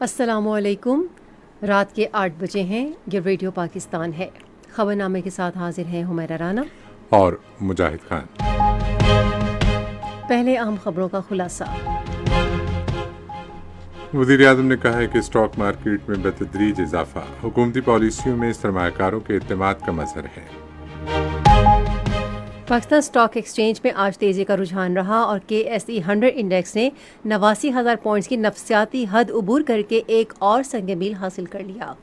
السلام علیکم۔ رات کے 8 بجے ہیں۔ یہ ریڈیو پاکستان ہے۔ خبرنامے کے ساتھ حاضر ہیں حمیرہ رانا اور مجاہد خان۔ پہلے اہم خبروں کا خلاصہ۔ وزیر اعظم نے کہا ہے کہ اسٹاک مارکیٹ میں بتدریج اضافہ حکومتی پالیسیوں میں سرمایہ کاروں کے اعتماد کا مظہر ہے۔ پاکستان اسٹاک ایکسچینج میں آج تیزی کا رجحان رہا اور KSE 100 انڈیکس نے 89,000 پوائنٹس کی نفسیاتی حد عبور کر کے ایک اور سنگ میل حاصل کر لیا۔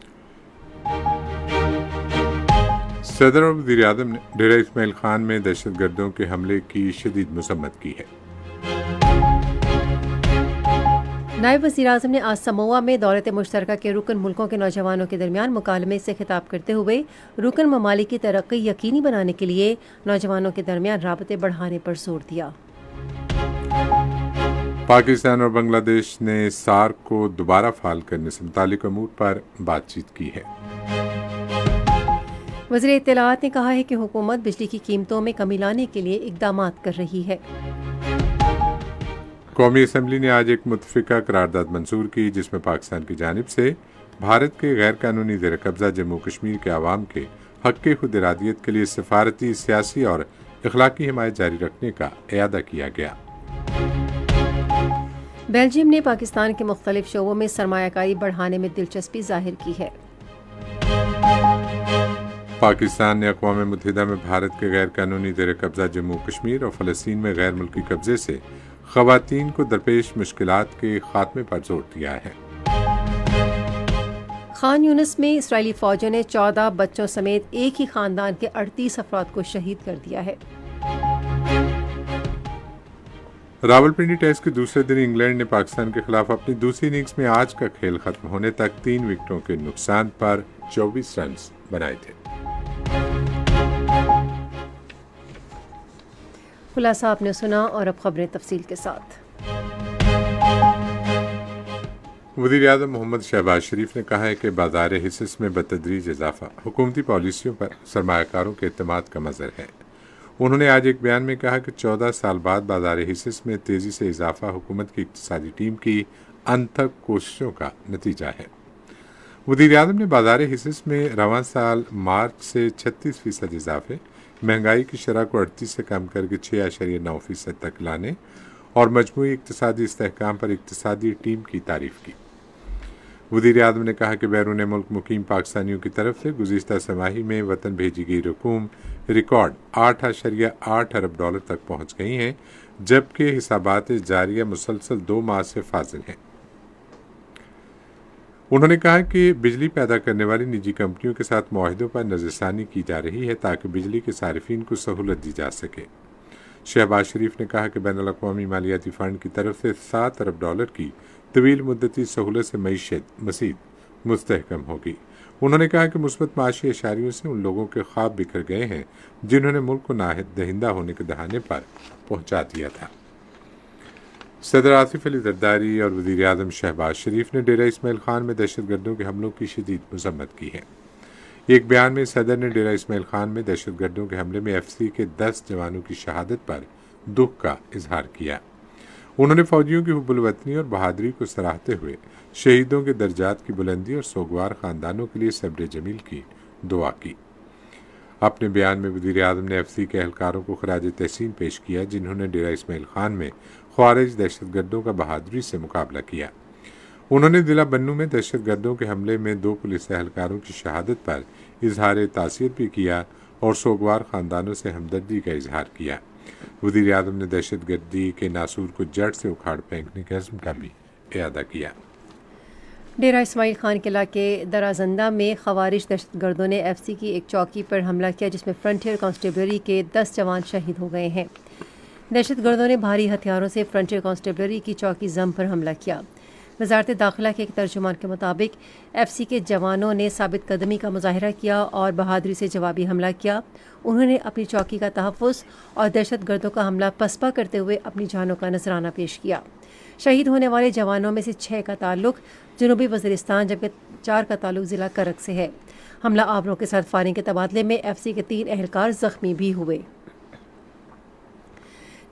صدر اور وزیر اعظم نے ڈیرہ اسماعیل خان میں دہشت گردوں کے حملے کی شدید مذمت کی ہے۔ نائب وزیر اعظم نے آج سمووا میں دولت مشترکہ کے رکن ملکوں کے نوجوانوں کے درمیان مکالمے سے خطاب کرتے ہوئے رکن ممالک کی ترقی یقینی بنانے کے لیے نوجوانوں کے درمیان رابطے بڑھانے پر زور دیا۔ پاکستان اور بنگلہ دیش نے سارک کو دوبارہ فعال کرنے سے متعلق امور پر بات چیت کی ہے۔ وزیر اطلاعات نے کہا ہے کہ حکومت بجلی کی قیمتوں میں کمی لانے کے لیے اقدامات کر رہی ہے۔ قومی اسمبلی نے آج ایک متفقہ قرارداد منظور کی جس میں پاکستان کی جانب سے بھارت کے غیر قانونی زیر قبضہ جموں کشمیر کے عوام کے حق کی خود ارادیت کے لیے سفارتی، سیاسی اور اخلاقی حمایت جاری رکھنے کا اعادہ کیا گیا۔ بیلجیم نے پاکستان کے مختلف شعبوں میں سرمایہ کاری بڑھانے میں دلچسپی ظاہر کی ہے۔ پاکستان نے اقوام متحدہ میں بھارت کے غیر قانونی زیر قبضہ جموں کشمیر اور فلسطین میں غیر ملکی قبضے سے خواتین کو درپیش مشکلات کے خاتمے پر زور دیا ہے۔ خان یونس میں اسرائیلی فوجوں نے 14 بچوں سمیت ایک ہی خاندان کے 38 افراد کو شہید کر دیا ہے۔ راولپنڈی ٹیسٹ کے دوسرے دن انگلینڈ نے پاکستان کے خلاف اپنی دوسری اننگز میں آج کا کھیل ختم ہونے تک 3 وکٹوں کے نقصان پر 24 رنز بنائے تھے۔ خلاصہ آپ نے سنا اور اب خبریں تفصیل کے ساتھ۔ وزیر اعظم محمد شہباز شریف نے کہا ہے کہ بازار حصص میں بتدریج اضافہ حکومتی پالیسیوں پر سرمایہ کاروں کے اعتماد کا مظہر ہے۔ انہوں نے آج ایک بیان میں کہا کہ 14 سال بعد بازار حصص میں تیزی سے اضافہ حکومت کی اقتصادی ٹیم کی انتھک کوششوں کا نتیجہ ہے۔ وزیر اعظم نے بازار حصص میں رواں سال مارچ سے 36% اضافے، مہنگائی کی شرح کو 38 سے کم کر کے 6.9% تک لانے اور مجموعی اقتصادی استحکام پر اقتصادی ٹیم کی تعریف کی۔ وزیر اعظم نے کہا کہ بیرون ملک مقیم پاکستانیوں کی طرف سے گزشتہ سماہی میں وطن بھیجی گئی رقوم ریکارڈ 8.8 ارب ڈالر تک پہنچ گئی ہیں، جبکہ حسابات جاریہ مسلسل 2 ماہ سے فاضل ہیں۔ انہوں نے کہا کہ بجلی پیدا کرنے والی نجی کمپنیوں کے ساتھ معاہدوں پر نظر ثانی کی جا رہی ہے تاکہ بجلی کے صارفین کو سہولت دی جا سکے۔ شہباز شریف نے کہا کہ بین الاقوامی مالیاتی فنڈ کی طرف سے 7 ارب ڈالر کی طویل مدتی سہولت سے معیشت مزید مستحکم ہوگی۔ انہوں نے کہا کہ مثبت معاشی اشاریوں سے ان لوگوں کے خواب بکھر گئے ہیں جنہوں نے ملک کو ناہید دہندہ ہونے کے دہانے پر پہنچا دیا تھا۔ صدر آصف علی زرداری اور وزیر اعظم شہباز شریف نے ڈیرہ اسماعیل خان میں دہشت گردوں کے حملوں کی شدید مذمت کی ہے۔ ایک بیان میں صدر نے ڈیرہ اسماعیل خان میں دہشت گردوں کے حملے میں FCC کے 10 جوانوں کی شہادت پر دکھ کا اظہار کیا۔ انہوں نے فوجیوں کی حب الوطنی اور بہادری کو سراہتے ہوئے شہیدوں کے درجات کی بلندی اور سوگوار خاندانوں کے لیے صبر جمیل کی دعا کی۔ اپنے بیان میں وزیر اعظم نے FCC کے اہلکاروں کو خراج تحسین پیش کیا جنہوں نے ڈیرہ اسماعیل خان میں خوارج دہشت گردوں کا بہادری سے مقابلہ کیا۔ انہوں نے ضلع بنوں میں دہشت گردوں کے حملے میں 2 پولیس اہلکاروں کی شہادت پر اظہار تاثیر بھی کیا اور سوگوار خاندانوں سے ہمدردی کا اظہار کیا۔ وزیر اعظم نے دہشت گردی کے ناسور کو جڑ سے اکھاڑ پھینکنے کے عزم کا بھی اعادہ کیا۔ ڈیرہ اسماعیل خان قلعہ کے درازندہ میں خوارج دہشت گردوں نے FCC کی ایک چوکی پر حملہ کیا جس میں فرنٹیئر کانسٹیبلری کے 10 جوان شہید ہو گئے ہیں۔ دہشت گردوں نے بھاری ہتھیاروں سے فرنٹیئر کانسٹیبلری کی چوکی زم پر حملہ کیا۔ وزارت داخلہ کے ایک ترجمان کے مطابق FCC کے جوانوں نے ثابت قدمی کا مظاہرہ کیا اور بہادری سے جوابی حملہ کیا۔ انہوں نے اپنی چوکی کا تحفظ اور دہشت گردوں کا حملہ پسپا کرتے ہوئے اپنی جانوں کا نذرانہ پیش کیا۔ شہید ہونے والے جوانوں میں سے 6 کا تعلق جنوبی وزیرستان جبکہ 4 کا تعلق ضلع کرک سے ہے۔ حملہ آوروں کے ساتھ فائرنگ کے تبادلے میں FCC کے 3 اہلکار زخمی بھی ہوئے۔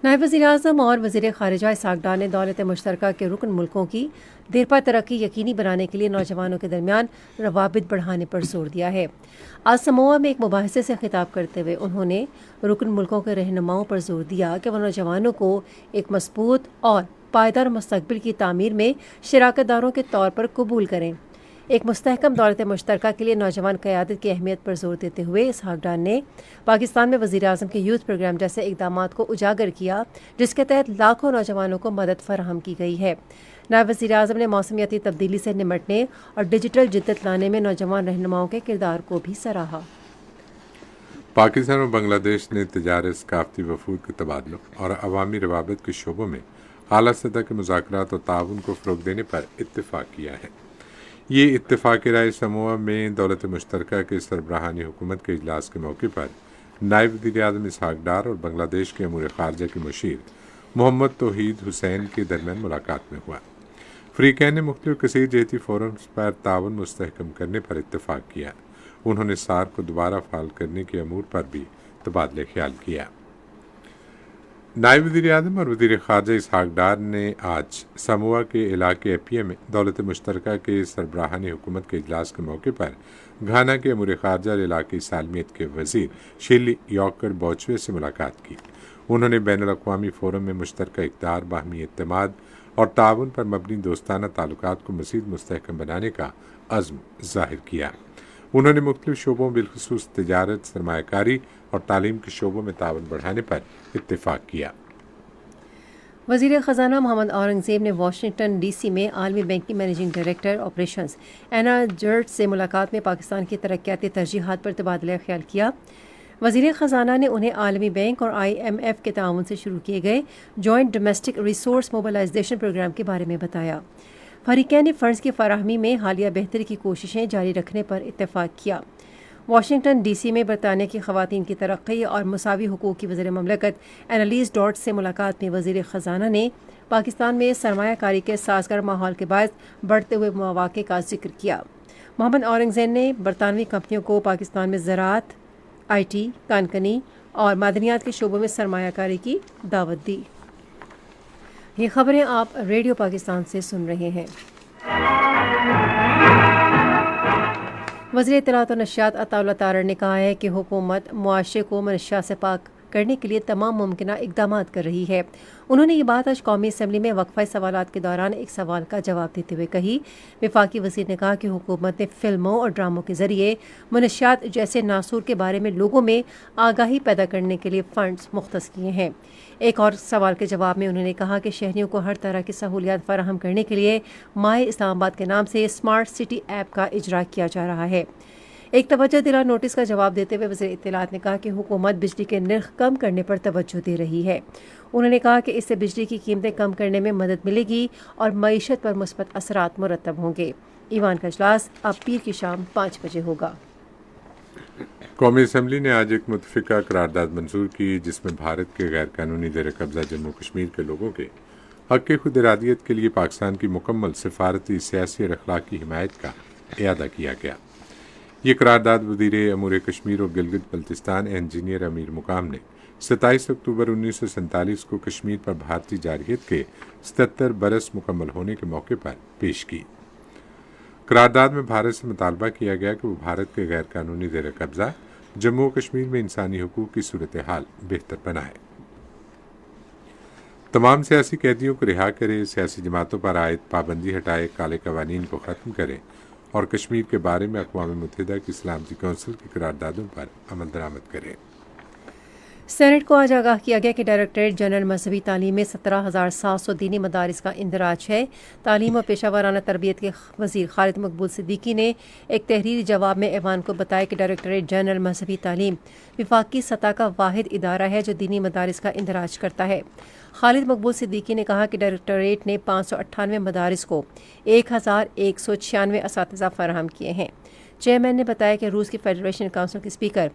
نائب وزیر اعظم اور وزیر خارجہ اسحاق ڈار نے دولت مشترکہ کے رکن ملکوں کی دیرپا ترقی یقینی بنانے کے لیے نوجوانوں کے درمیان روابط بڑھانے پر زور دیا ہے۔ آج سمووا میں ایک مباحثے سے خطاب کرتے ہوئے انہوں نے رکن ملکوں کے رہنماؤں پر زور دیا کہ وہ نوجوانوں کو ایک مضبوط اور پائیدار مستقبل کی تعمیر میں شراکت داروں کے طور پر قبول کریں۔ ایک مستحکم دولت مشترکہ کے لیے نوجوان قیادت کی اہمیت پر زور دیتے ہوئے اسحاق ڈار نے پاکستان میں وزیر اعظم کے یوتھ پروگرام جیسے اقدامات کو اجاگر کیا جس کے تحت لاکھوں نوجوانوں کو مدد فراہم کی گئی ہے۔ نائب وزیر اعظم نے موسمیاتی تبدیلی سے نمٹنے اور ڈیجیٹل جدت لانے میں نوجوان رہنماؤں کے کردار کو بھی سراہا۔ پاکستان اور بنگلہ دیش نے تجارت، ثقافتی وفود کے تبادلوں اور عوامی روابط کے شعبوں میں اعلیٰ سطح کے مذاکرات اور تعاون کو فروغ دینے پر اتفاق کیا ہے۔ یہ اتفاقی رائے سمووا میں دولت مشترکہ کے سربراہانی حکومت کے اجلاس کے موقع پر نائب وزیر اعظم اسحاق ڈار اور بنگلہ دیش کے امور خارجہ کے مشیر محمد توحید حسین کے درمیان ملاقات میں ہوا۔ فریقین نے مختلف کثیر جہتی فورمز پر تعاون مستحکم کرنے پر اتفاق کیا۔ انہوں نے سارک کو دوبارہ فعال کرنے کے امور پر بھی تبادلہ خیال کیا۔ نائب وزیر اعظم اور وزیر خارجہ اسحاق ڈار نے آج سمووا کے علاقے ایپیا میں دولت مشترکہ کے سربراہانی حکومت کے اجلاس کے موقع پر گھانا کے امور خارجہ اور علاقائی سالمیت کے وزیر شیلی یاکر بوچوے سے ملاقات کی۔ انہوں نے بین الاقوامی فورم میں مشترکہ اقدار، باہمی اعتماد اور تعاون پر مبنی دوستانہ تعلقات کو مزید مستحکم بنانے کا عزم ظاہر کیا۔ انہوں نے مختلف شعبوں بالخصوص تجارت، سرمایہ کاری اور تعلیم کے شعبوں میں تعاون بڑھانے پر اتفاق کیا۔ وزیر خزانہ محمد اورنگزیب نے واشنگٹن ڈی سی میں عالمی بینک کی مینیجنگ ڈائریکٹر آپریشنز اینا جرٹ سے ملاقات میں پاکستان کی ترقیاتی ترجیحات پر تبادلہ خیال کیا۔ وزیر خزانہ نے انہیں عالمی بینک اور IMF کے تعاون سے شروع کیے گئے joint domestic resource mobilisation programme کے بارے میں بتایا۔ فریقین نے فنڈز کی فراہمی میں حالیہ بہتری کی کوششیں جاری رکھنے پر اتفاق کیا۔ واشنگٹن ڈی سی میں برطانیہ کی خواتین کی ترقی اور مساوی حقوق کی وزیر مملکت اینالیز ڈاٹ سے ملاقات میں وزیر خزانہ نے پاکستان میں سرمایہ کاری کے سازگار ماحول کے باعث بڑھتے ہوئے مواقع کا ذکر کیا۔ محمد اورنگزیب نے برطانوی کمپنیوں کو پاکستان میں زراعت، IT، کان کنی اور معدنیات کے شعبوں میں سرمایہ کاری کی دعوت دی۔ یہ خبریں آپ ریڈیو پاکستان سے سن رہے ہیں۔ وزیر اطلاعات و نشریات عطا اللہ تارڑ نے کہا ہے کہ حکومت معاشرے کو منشیات سے پاک کرنے کے لیے تمام ممکنہ اقدامات کر رہی ہے۔ انہوں نے یہ بات آج قومی اسمبلی میں وقفہ سوالات کے دوران ایک سوال کا جواب دیتے ہوئے کہی۔ وفاقی وزیر نے کہا کہ حکومت نے فلموں اور ڈراموں کے ذریعے منشیات جیسے ناسور کے بارے میں لوگوں میں آگاہی پیدا کرنے کے لیے فنڈز مختص کیے ہیں۔ ایک اور سوال کے جواب میں انہوں نے کہا کہ شہریوں کو ہر طرح کی سہولیات فراہم کرنے کے لیے مائع اسلام آباد کے نام سے اسمارٹ سٹی ایپ کا اجرا کیا جا رہا ہے۔ ایک توجہ دلا نوٹس کا جواب دیتے ہوئے وزیر اطلاعات نے کہا کہ حکومت بجلی کے نرخ کم کرنے پر توجہ دے رہی ہے۔ انہوں نے کہا کہ اس سے بجلی کی قیمتیں کم کرنے میں مدد ملے گی اور معیشت پر مثبت اثرات مرتب ہوں گے۔ ایوان کا اجلاس اب پیر کی شام 5 بجے ہوگا۔ قومی اسمبلی نے آج ایک متفقہ قرارداد منظور کی جس میں بھارت کے غیر قانونی زیر قبضہ جموں کشمیر کے لوگوں کے حق خود ارادیت کے لیے پاکستان کی مکمل سفارتی، سیاسی اور اخلاقی حمایت کا اعادہ کیا گیا۔ یہ قرارداد وزیر امور کشمیر اور گلگت بلتستان انجینئر امیر مقام نے 27 اکتوبر 1947 کو کشمیر پر بھارتی جارحیت کے 77 برس مکمل ہونے کے موقع پر پیش کی۔ قرارداد میں بھارت سے مطالبہ کیا گیا کہ وہ بھارت کے غیر قانونی زیر قبضہ جموں و کشمیر میں انسانی حقوق کی صورتحال بہتر بنائے، تمام سیاسی قیدیوں کو رہا کرے، سیاسی جماعتوں پر عائد پابندی ہٹائے، کالے قوانین کو ختم کرے اور کشمیر کے بارے میں اقوام متحدہ کی سلامتی کونسل کی قراردادوں پر عمل درآمد کرے۔ سینٹ کو آج آگاہ کیا گیا کہ ڈائریکٹریٹ جنرل مذہبی تعلیم میں 17,700 دینی مدارس کا اندراج ہے۔ تعلیم اور پیشہ ورانہ تربیت کے وزیر خالد مقبول صدیقی نے ایک تحریری جواب میں ایوان کو بتایا کہ ڈائریکٹریٹ جنرل مذہبی تعلیم وفاقی سطح کا واحد ادارہ ہے جو دینی مدارس کا اندراج کرتا ہے۔ خالد مقبول صدیقی نے کہا کہ ڈائریکٹریٹ نے 598 مدارس کو 1,196 اساتذہ فراہم کیے ہیں۔ چیئرمین نے بتایا کہ روس کی فیڈریشن کونسل کے اسپیکر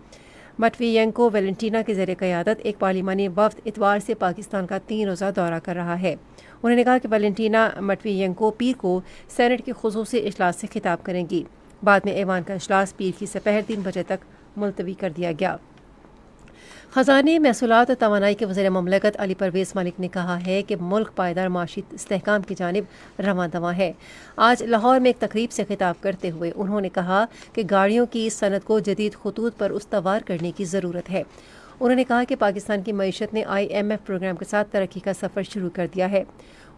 مٹویینکو ویلنٹینا کی زیر قیادت ایک پارلیمانی وفد اتوار سے پاکستان کا 3 روزہ دورہ کر رہا ہے۔ انہوں نے کہا کہ ویلنٹینا مٹویینکو پیر کو سینٹ کے خصوصی اجلاس سے خطاب کریں گی۔ بعد میں ایوان کا اجلاس پیر کی سپہر 3 بجے تک ملتوی کر دیا گیا۔ خزانے محصولات اور توانائی کے وزیر مملکت علی پرویز ملک نے کہا ہے کہ ملک پائیدار معاشی استحکام کی جانب رواں دواں ہے۔ آج لاہور میں ایک تقریب سے خطاب کرتے ہوئے انہوں نے کہا کہ گاڑیوں کی اس صنعت کو جدید خطوط پر استوار کرنے کی ضرورت ہے۔ انہوں نے کہا کہ پاکستان کی معیشت نے IMF پروگرام کے ساتھ ترقی کا سفر شروع کر دیا ہے۔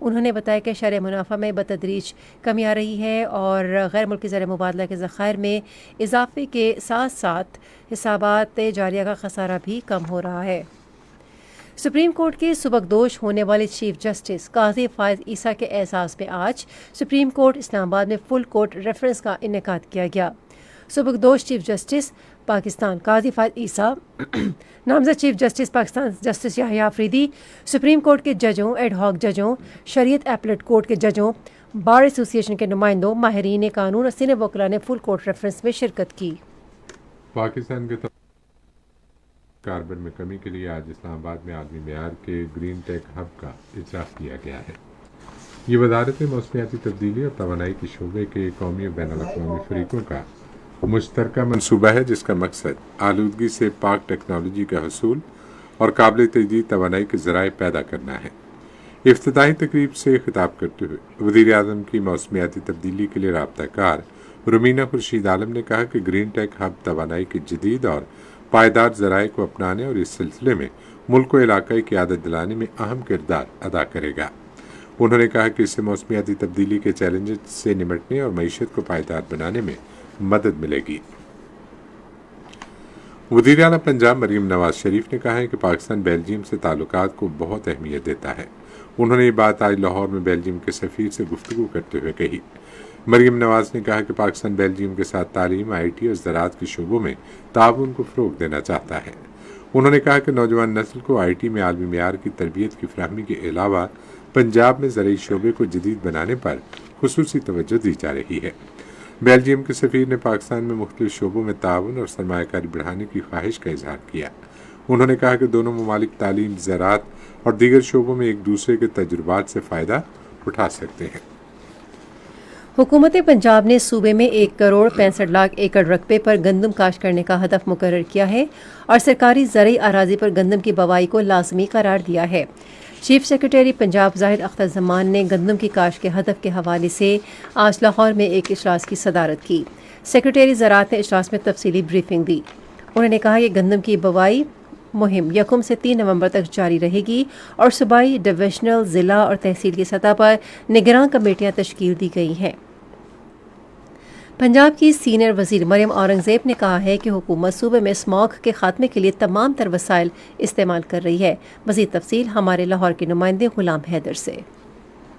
انہوں نے بتایا کہ شرح منافع میں بتدریج کمی آ رہی ہے اور غیر ملکی زر مبادلہ کے ذخائر میں اضافے کے ساتھ ساتھ حسابات جاریہ کا خسارہ بھی کم ہو رہا ہے۔ سپریم کورٹ کے سبکدوش ہونے والے چیف جسٹس قاضی فائز عیسیٰ کے اعزاز میں آج سپریم کورٹ اسلام آباد میں فل کورٹ ریفرنس کا انعقاد کیا گیا۔ سبکدوش چیف جسٹس پاکستان قاضی فائز عیسیٰ، نامزد چیف جسٹس پاکستان جسٹس یحییٰ آفریدی، سپریم کورٹ کے ججوں، ایڈ ہاک ججوں، شریعت ایپلیٹ کورٹ کے ججوں، بار ایسوسی ایشن کے نمائندوں، ماہرین قانون اور سینئر وکلاء نے فل کورٹ ریفرنس میں شرکت کی۔ پاکستان کے کاربن میں کمی کے لیے آج اسلام آباد میں عالمی معیار کے گرین ٹیک ہب کا اجلاس کیا گیا ہے۔ یہ وزارت موسمیاتی تبدیلی اور توانائی کے شعبے کے قومی اور بین الاقوامی فریقوں کا مشترکہ منصوبہ ہے، جس کا مقصد آلودگی سے پاک ٹیکنالوجی کا حصول اور قابل تجدید توانائی کے ذرائع پیدا کرنا ہے۔ افتتاحی تقریب سے خطاب کرتے ہوئے وزیر اعظم کی موسمیاتی تبدیلی کے لیے رابطہ کار رومینہ خورشید عالم نے کہا کہ گرین ٹیک ہب توانائی کے جدید اور پائیدار ذرائع کو اپنانے اور اس سلسلے میں ملک کو علاقائی قیادت دلانے میں اہم کردار ادا کرے گا۔ انہوں نے کہا کہ اس سے موسمیاتی تبدیلی کے چیلنجز سے نمٹنے اور معیشت کو پائیدار بنانے میں مدد ملے گی۔ وزیر اعلیٰ پنجاب مریم نواز شریف نے کہا ہے کہ پاکستان بیلجیم سے تعلقات کو بہت اہمیت دیتا ہے۔ انہوں نے یہ بات آج لاہور میں بیلجیم کے سفیر سے گفتگو کرتے ہوئے کہی۔ مریم نواز نے کہا کہ پاکستان بیلجیم کے ساتھ تعلیم، IT اور زراعت کے شعبوں میں تعاون کو فروغ دینا چاہتا ہے۔ انہوں نے کہا کہ نوجوان نسل کو IT میں عالمی معیار کی تربیت کی فراہمی کے علاوہ پنجاب میں زرعی شعبے کو جدید بنانے پر خصوصی توجہ دی جا رہی ہے۔ بیلجیم کے سفیر نے پاکستان میں مختلف شعبوں میں تعاون اور سرمایہ کاری بڑھانے کی خواہش کا اظہار کیا۔ انہوں نے کہا کہ دونوں ممالک تعلیم، زراعت اور دیگر شعبوں میں ایک دوسرے کے تجربات سے فائدہ اٹھا سکتے ہیں۔ حکومت پنجاب نے صوبے میں 1,65,00,000 ایکڑ رقبے پر گندم کاشت کرنے کا ہدف مقرر کیا ہے اور سرکاری زرعی اراضی پر گندم کی بوائی کو لازمی قرار دیا ہے۔ چیف سیکرٹری پنجاب زاہد اختر زمان نے گندم کی کاشت کے ہدف کے حوالے سے آج لاہور میں ایک اجلاس کی صدارت کی۔ سیکرٹری زراعت نے اجلاس میں تفصیلی بریفنگ دی۔ انہوں نے کہا کہ گندم کی بوائی مہم 1 سے 3 نومبر تک جاری رہے گی اور صوبائی، ڈویژنل، ضلع اور تحصیل کی سطح پر نگراں کمیٹیاں تشکیل دی گئی ہیں۔ پنجاب کی سینئر وزیر مریم اورنگزیب نے کہا ہے کہ حکومت صوبے میں اسموگ کے خاتمے کے لیے تمام تر وسائل استعمال کر رہی ہے۔ مزید تفصیل ہمارے لاہور کے نمائندے غلام حیدر سے۔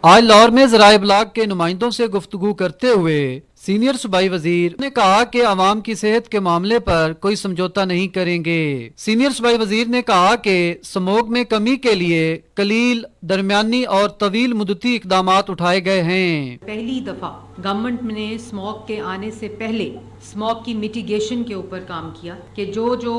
آج لاہور میں ذرائع ابلاغ کے نمائندوں سے گفتگو کرتے ہوئے سینئر صوبائی وزیر نے کہا کہ عوام کی صحت کے معاملے پر کوئی سمجھوتا نہیں کریں گے۔ سینئر صوبائی وزیر نے کہا کہ اسموگ میں کمی کے لیے قلیل، درمیانی اور طویل مدتی اقدامات اٹھائے گئے ہیں۔ پہلی دفعہ گورنمنٹ نے اسموگ کے آنے سے پہلے اسموگ کی میٹیگیشن کے اوپر کام کیا کہ جو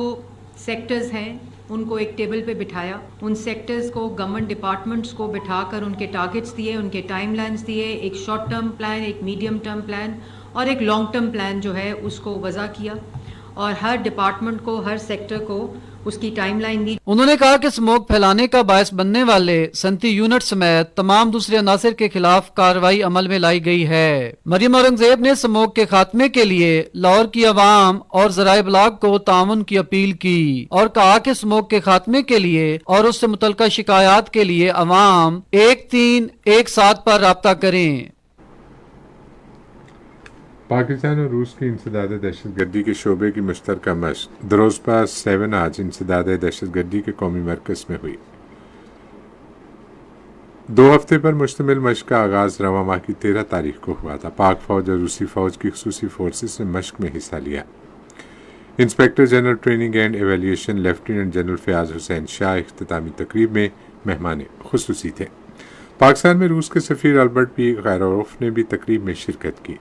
سیکٹرز ہیں ان کو ایک ٹیبل پہ بٹھایا، ان سیکٹرز کو گورنمنٹ ڈپارٹمنٹس کو بٹھا کر ان کے ٹارگٹس دیے، ان کے ٹائم لائنز دیے، ایک شارٹ ٹرم پلان، ایک میڈیم ٹرم پلان اور ایک لانگ ٹرم پلان جو ہے اس کو وضع کیا اور ہر ڈپارٹمنٹ کو، ہر سیکٹر کو اس کی ٹائم لائن دی۔ انہوں نے کہا کہ اسموگ پھیلانے کا باعث بننے والے صنعتی یونٹ سمیت تمام دوسرے عناصر کے خلاف کارروائی عمل میں لائی گئی ہے۔ مریم اورنگزیب نے اسموگ کے خاتمے کے لیے لاہور کی عوام اور ذرائع ابلاغ کو تعاون کی اپیل کی اور کہا کہ اسموگ کے خاتمے کے لیے اور اس سے متعلقہ شکایات کے لیے عوام 1317 پر رابطہ کریں۔ پاکستان اور روس کی انسداد دہشت گردی کے شعبے کی مشترکہ مشق دروزپا 7 آج انسداد دہشت گردی کے قومی مرکز میں ہوئی۔ 2 ہفتے پر مشتمل مشق کا آغاز رواں ماہ کی 13 تاریخ کو ہوا تھا۔ پاک فوج اور روسی فوج کی خصوصی فورسز نے مشق میں حصہ لیا۔ Inspector general training and evaluation lieutenant general Fayyaz Hussain Shah اختتامی تقریب میں مہمان خصوصی تھے۔ پاکستان میں روس کے سفیر البرٹ پی غیروف نے بھی تقریب میں شرکت کی۔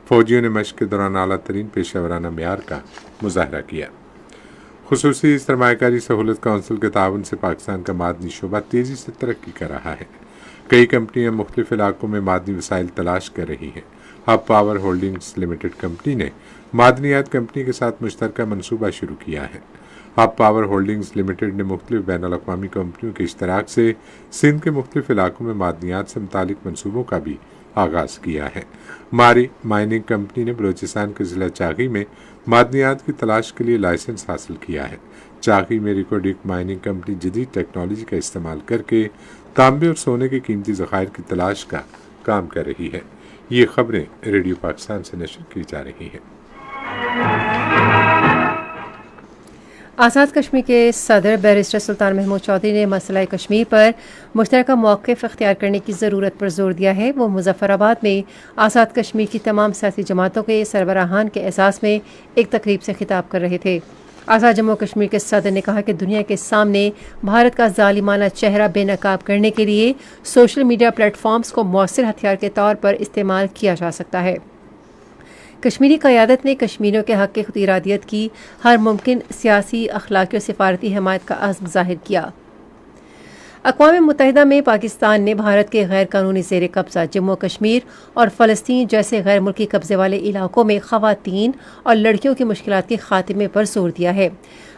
فوجیوں نے مشق کے دوران اعلیٰ ترین پیشہ ورانہ معیار کا مظاہرہ کیا۔ خصوصی سرمایہ کاری سہولت کونسل کے تعاون سے پاکستان کا معدنی شعبہ تیزی سے ترقی کر رہا ہے۔ کئی کمپنیاں مختلف علاقوں میں معدنی وسائل تلاش کر رہی ہیں۔ Hub power holdings limited company نے معدنیات کمپنی کے ساتھ مشترکہ منصوبہ شروع کیا ہے۔ ہب پاور ہولڈنگز لمیٹڈ نے مختلف بین الاقوامی کمپنیوں کے اشتراک سے سندھ کے مختلف علاقوں میں معدنیات سے متعلق منصوبوں کا بھی آغاز کیا ہے۔ ماری مائننگ کمپنی نے بلوچستان کے ضلع چاغی میں معدنیات کی تلاش کے لیے لائسنس حاصل کیا ہے۔ چاغی میں ریکوڈک مائننگ کمپنی جدید ٹیکنالوجی کا استعمال کر کے تانبے اور سونے کے قیمتی ذخائر کی تلاش کا کام کر رہی ہے۔ یہ خبریں ریڈیو پاکستان سے نشر کی جا رہی ہیں۔ آزاد کشمیر کے صدر بیرسٹر سلطان محمود چودھری نے مسئلہ کشمیر پر مشترکہ موقف اختیار کرنے کی ضرورت پر زور دیا ہے۔ وہ مظفر آباد میں آزاد کشمیر کی تمام سیاسی جماعتوں کے سربراہان کے اعزاز میں ایک تقریب سے خطاب کر رہے تھے۔ آزاد جموں کشمیر کے صدر نے کہا کہ دنیا کے سامنے بھارت کا ظالمانہ چہرہ بے نقاب کرنے کے لیے سوشل میڈیا پلیٹ فارمز کو مؤثر ہتھیار کے طور پر استعمال کیا جا سکتا ہے۔ کشمیری قیادت نے کشمیریوں کے حق خود ارادیت کی ہر ممکن سیاسی، اخلاقی اور سفارتی حمایت کا عزم ظاہر کیا۔ اقوام متحدہ میں پاکستان نے بھارت کے غیر قانونی زیر قبضہ جموں کشمیر اور فلسطین جیسے غیر ملکی قبضے والے علاقوں میں خواتین اور لڑکیوں کی مشکلات کے خاتمے پر زور دیا ہے۔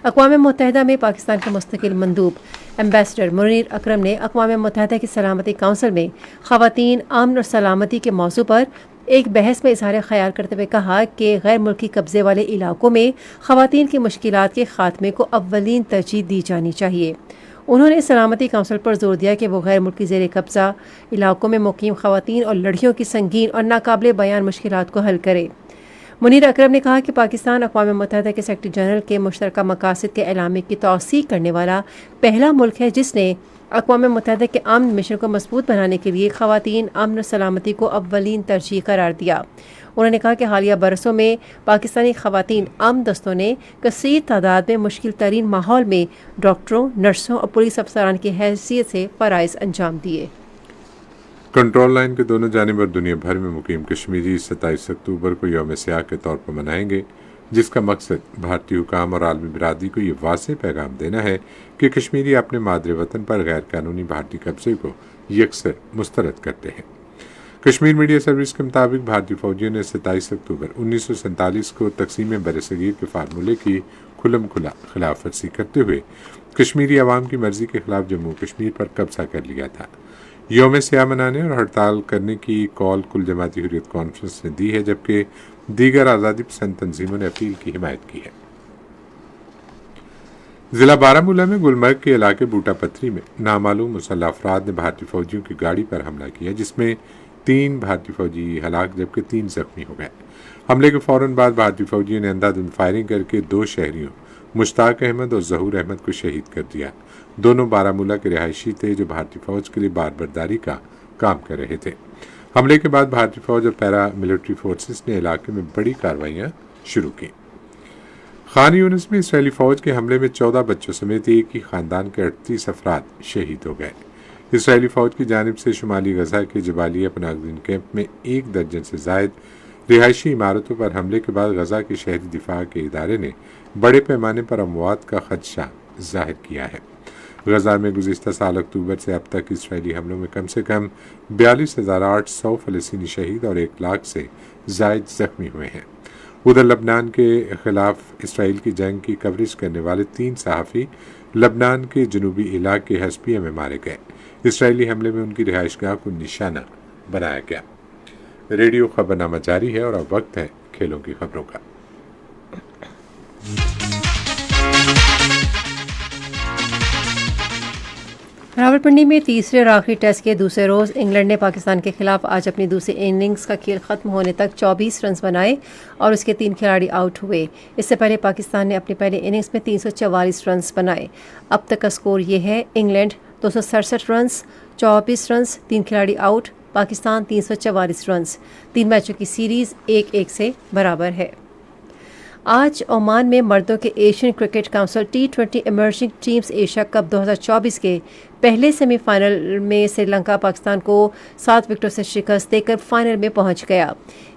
اقوام متحدہ میں پاکستان کے مستقل مندوب ایمبیسڈر منیر اکرم نے اقوام متحدہ کی سلامتی کونسل میں خواتین، امن اور سلامتی کے موضوع پر ایک بحث میں اظہار خیال کرتے ہوئے کہا کہ غیر ملکی قبضے والے علاقوں میں خواتین کی مشکلات کے خاتمے کو اولین ترجیح دی جانی چاہیے۔ انہوں نے سلامتی کونسل پر زور دیا کہ وہ غیر ملکی زیر قبضہ علاقوں میں مقیم خواتین اور لڑکیوں کی سنگین اور ناقابل بیان مشکلات کو حل کرے۔ منیر اکرم نے کہا کہ پاکستان اقوام متحدہ کے سیکرٹری جنرل کے مشترکہ مقاصد کے اعلامیے کی توثیق کرنے والا پہلا ملک ہے جس نے اقوام متحدہ کے امن مشن کو مضبوط بنانے کے لیے خواتین، امن اور سلامتی کو اولین ترجیح قرار دیا۔ انہوں نے کہا کہ حالیہ برسوں میں پاکستانی خواتین امن دستوں نے کثیر تعداد میں مشکل ترین ماحول میں ڈاکٹروں، نرسوں اور پولیس افسران کی حیثیت سے فرائض انجام دیے۔ کنٹرول لائن کے دونوں جانب اور دنیا بھر میں مقیم کشمیری 27 اکتوبر کو یوم سیاہ کے طور پر منائیں گے، جس کا مقصد بھارتی حکام اور عالمی برادری کو یہ واضح پیغام دینا ہے کہ کشمیری اپنے مادر وطن پر غیر قانونی بھارتی قبضے کو یکسر مسترد کرتے ہیں۔ کشمیر میڈیا سروس کے مطابق بھارتی فوجیوں نے 27 اکتوبر 1947 کو تقسیم برصغیر کے فارمولے کی کھلم کھلا خلاف ورزی کرتے ہوئے کشمیری عوام کی مرضی کے خلاف جموں کشمیر پر قبضہ کر لیا تھا۔ یوم سیاہ منانے اور ہڑتال کرنے کی کال کل جماعتی حریت کانفرنس نے دی ہے، جبکہ دیگر آزادی پسند تنظیموں نے اپیل کی حمایت کی ہے۔ ضلع بارہمولہ میں گلمرگ کے علاقے بوٹا پتھری میں نامعلوم مسلح افراد نے بھارتی فوجیوں کی گاڑی پر حملہ کیا، جس میں 3 بھارتی فوجی ہلاک جبکہ 3 زخمی ہو گئے۔ حملے کے فوراً بعد بھارتی فوجیوں نے اندھادھند فائرنگ کر کے 2 شہریوں مشتاق احمد اور ظہور احمد کو شہید کر دیا۔ دونوں بارہمولہ کے رہائشی تھے جو بھارتی فوج کے لیے بار برداری کا کام کر رہے تھے۔ حملے کے بعد بھارتی فوج اور پیرا ملٹری فورسز نے علاقے میں بڑی کارروائیاں شروع کی۔ خان یونس میں اسرائیلی فوج کے حملے میں 14 بچوں سمیت ایک ہی خاندان کے 38 افراد شہید ہو گئے۔ اسرائیلی فوج کی جانب سے شمالی غزہ کے جبالیہ پناہ گزین کیمپ میں 1 درجن سے زائد رہائشی عمارتوں پر حملے کے بعد غزہ کے شہری دفاع کے ادارے نے بڑے پیمانے پر اموات کا خدشہ ظاہر کیا ہے۔ غزہ میں گزشتہ سال اکتوبر سے اب تک اسرائیلی حملوں میں کم سے کم 42,800 فلسطینی شہید اور 1 لاکھ سے زائد زخمی ہوئے ہیں۔ ادھر لبنان کے خلاف اسرائیل کی جنگ کی کوریج کرنے والے 3 صحافی لبنان کے جنوبی علاقے حسبیہ میں مارے گئے۔ اسرائیلی حملے میں ان کی رہائش گاہ کو نشانہ بنایا گیا۔ ریڈیو خبرنامہ جاری ہے اور اب وقت ہے کھیلوں کی خبروں کا۔ راولپنڈی میں تیسرے اور آخری ٹیسٹ کے دوسرے روز انگلینڈ نے پاکستان کے خلاف آج اپنی دوسری اننگز کا کھیل ختم ہونے تک 24 رنز بنائے اور اس کے 3 کھلاڑی آؤٹ ہوئے۔ اس سے پہلے پاکستان نے اپنی پہلی اننگز میں 344 رنز بنائے۔ اب تک کا سکور یہ ہے: انگلینڈ 267 رنز، 24 رنز، 3 کھلاڑی آؤٹ، پاکستان 344 رنز۔ 3 میچوں کی سیریز 1-1 سے برابر ہے۔ آج عمان میں مردوں کے Asian cricket council T20 emerging teams Asia cup 2024 کے پہلے سیمی فائنل میں سری لنکا پاکستان کو 7 وکٹوں سے شکست دے کر فائنل میں پہنچ گیا۔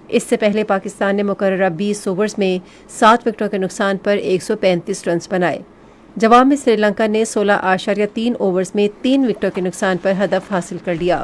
اس سے پہلے پاکستان نے مقررہ 20 اوورز میں 7 وکٹوں کے نقصان پر 135 رنز بنائے۔ جواب میں سری لنکا نے 16.3 اوورز میں 3 وکٹوں کے نقصان پر ہدف حاصل کر لیا۔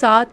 7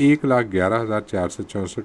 1,11,464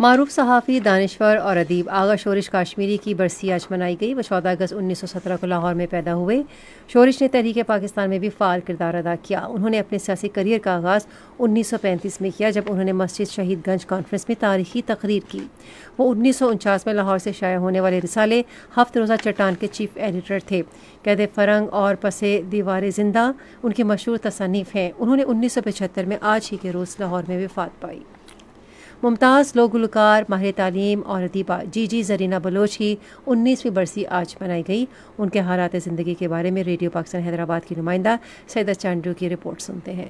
معروف صحافی، دانشور اور ادیب آغا شورش کاشمیری کی برسی آج منائی گئی۔ وہ 14 اگست 1917 کو لاہور میں پیدا ہوئے۔ شورش نے تحریک پاکستان میں بھی فعال کردار ادا کیا۔ انہوں نے اپنے سیاسی کیریئر کا آغاز 1935 میں کیا، جب انہوں نے مسجد شہید گنج کانفرنس میں تاریخی تقریر کی۔ وہ 1949 میں لاہور سے شائع ہونے والے رسالے ہفت روزہ چٹان کے چیف ایڈیٹر تھے۔ قید فرنگ اور پس دیوار زندہ ان کی مشہور تصانیف ہیں۔ انہوں نے 1975 میں آج ہی کے روز لاہور میں وفات پائی۔ ممتاز لوک گلوکار، ماہر تعلیم اور ادیبہ جی جی زرینہ بلوچ کی 19ویں برسی آج منائی گئی۔ ان کے حالات زندگی کے بارے میں ریڈیو پاکستان حیدرآباد کی نمائندہ سیدہ چانڈو کی رپورٹ سنتے ہیں۔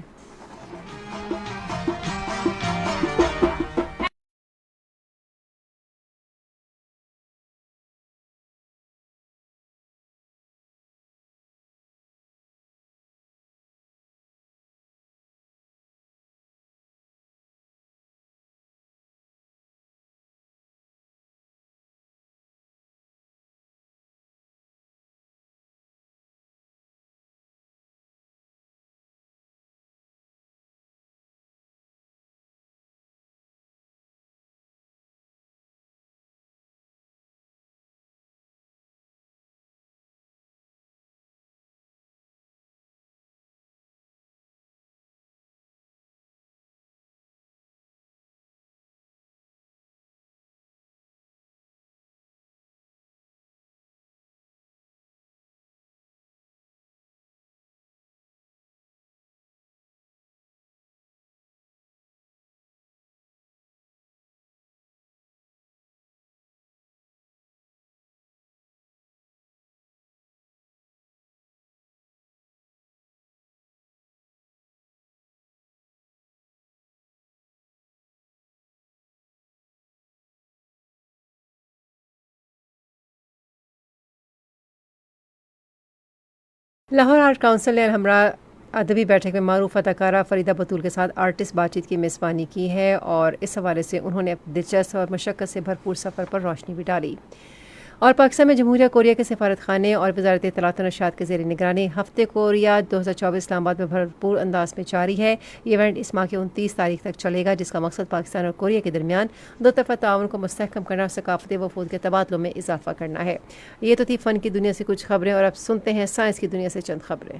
لاہور آرٹ کونسل نے الحمرا ادبی بیٹھک میں معروف اداکارہ فریدہ بطول کے ساتھ آرٹسٹ بات چیت کی میزبانی کی ہے، اور اس حوالے سے انہوں نے اپنے دلچسپ اور مشقت سے بھرپور سفر پر روشنی بھی ڈالی۔ اور پاکستان میں جمہوریہ کوریا کے سفارت خانے اور وزارت اطلاعات و نشریات کے زیر نگرانی ہفتے کوریا 2024 اسلام آباد میں بھرپور انداز میں جاری ہے۔ یہ ایونٹ اس ماہ کی 29 تاریخ تک چلے گا، جس کا مقصد پاکستان اور کوریا کے درمیان دو طرفہ تعاون کو مستحکم کرنا اور ثقافتی وفود کے تبادلوں میں اضافہ کرنا ہے۔ یہ تو تھی فن کی دنیا سے کچھ خبریں، اور اب سنتے ہیں سائنس کی دنیا سے چند خبریں۔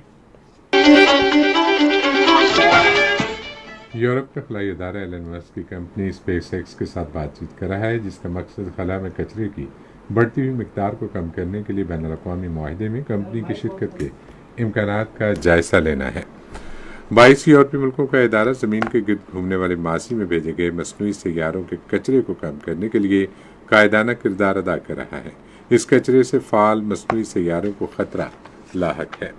یورپ کا خلائی ادارہ ایلن مسک کی کمپنی اسپیس ایکس کے ساتھ بات چیت کر رہا ہے، جس کا مقصد خلا میں کچرے کی بڑھتی ہوئی مقدار کو کم کرنے کے لیے بین الاقوامی معاہدے میں کمپنی کی شرکت کے امکانات کا جائزہ لینا ہے۔ 22 یورپی ملکوں کا ادارہ زمین کے گرد گھومنے والے ماضی میں بھیجے گئے مصنوعی سیاروں کے کچرے کو کم کرنے کے لیے قائدانہ کردار ادا کر رہا ہے۔ اس کچرے سے فعال مصنوعی سیاروں کو خطرہ لاحق ہے۔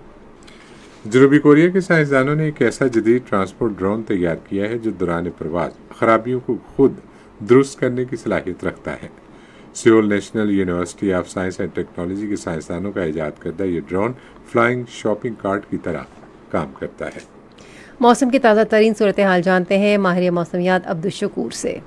جنوبی کوریا کے سائنسدانوں نے ایک ایسا جدید ٹرانسپورٹ ڈرون تیار کیا ہے جو دوران پرواز خرابیوں کو خود درست کرنے کی صلاحیت رکھتا ہے۔ Seoul national university of science and technology کے سائنسدانوں کا ایجاد کردہ یہ ڈرون فلائنگ شاپنگ کارٹ کی طرح کام کرتا ہے۔ موسم کی تازہ ترین صورتحال جانتے ہیں ماہر موسمیات عبدالشکور سے۔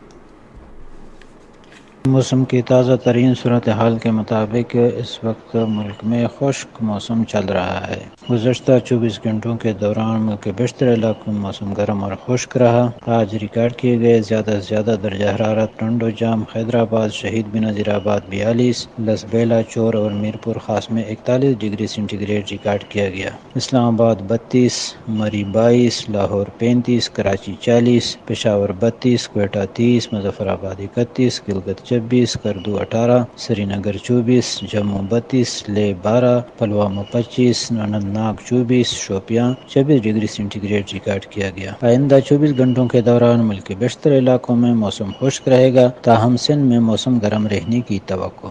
موسم کی تازہ ترین صورتحال کے مطابق اس وقت ملک میں خشک موسم چل رہا ہے۔ گزشتہ 24 گھنٹوں کے دوران ملک کے بیشتر علاقوں میں موسم گرم اور خشک رہا۔ آج ریکارڈ کیے گئے زیادہ سے زیادہ درجہ حرارت ٹنڈو جام، حیدرآباد، شہید بنظیر آباد 42، لسبیلا، چور اور میرپور خاص میں 41 ڈگری سینٹی گریڈ ریکارڈ کیا گیا۔ اسلام آباد 32، مری 22، لاہور 35، کراچی 40، پشاور 32، کوئٹہ 30، مظفر آباد 31، گلگت 26، کردو 18، سری Nagar 24، Jammu 32، Leh 12، Pulwama 25، Anantnag 24، Shopian 26 degree centigrade record کیا گیا۔ آئندہ 24 گھنٹوں کے دوران ملک کے بیشتر علاقوں میں موسم خشک رہے گا، تاہم سندھ میں موسم گرم رہنے کی توقع۔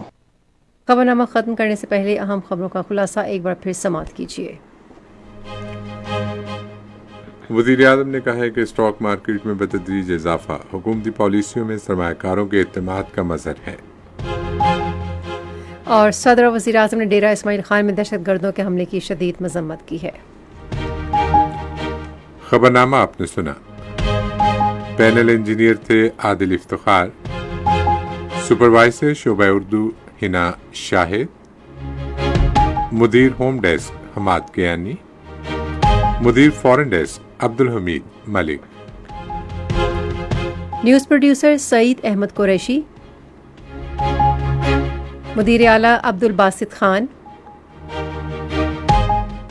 خبرنامہ ختم کرنے سے پہلے اہم خبروں کا خلاصہ ایک بار پھر سماعت کیجیے۔ وزیر اعظم نے کہا ہے کہ اسٹاک مارکیٹ میں بتدریج اضافہ حکومتی پالیسیوں میں سرمایہ کاروں کے اعتماد کا مظہر ہے۔ اور صدر و وزیر اعظم نے ڈیرہ اسماعیل خان میں دہشت گردوں کے حملے کی شدید مذمت کی ہے۔ خبرنامہ آپ نے سنا۔ پینل انجینئر تھے عادل افتخار، سپروائزر شعبہ اردو ہنا شاہد، مدیر ہوم ڈیسک حماد کیانی، مدیر فورن ڈیسک عبدالحمید ملک۔ نیوز پروڈیوسر سعید احمد قریشی، مدیر اعلیٰ عبدالباسط خان،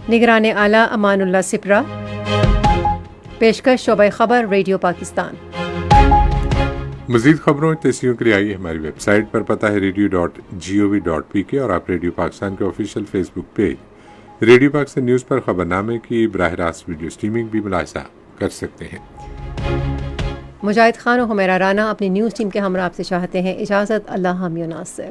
نگران اعلیٰ امان اللہ سپرا، پیشکش شعبہ خبر ریڈیو پاکستان۔ مزید خبروں اور تحریروں کے لیے آئیے ہماری ویب سائٹ پر، پتہ ہے radio.gov.pk، اور آپ ریڈیو پاکستان کے آفیشیل فیس بک پیج ریڈیو پاکستان نیوز پر خبرنامے کی براہ راست ویڈیو سٹریمنگ بھی ملاحظہ کر سکتے ہیں۔ مجاہد خان و حمیرہ رانا اپنی نیوز ٹیم کے ہمراہ آپ سے چاہتے ہیں اجازت۔ اللہ حامی و ناصر۔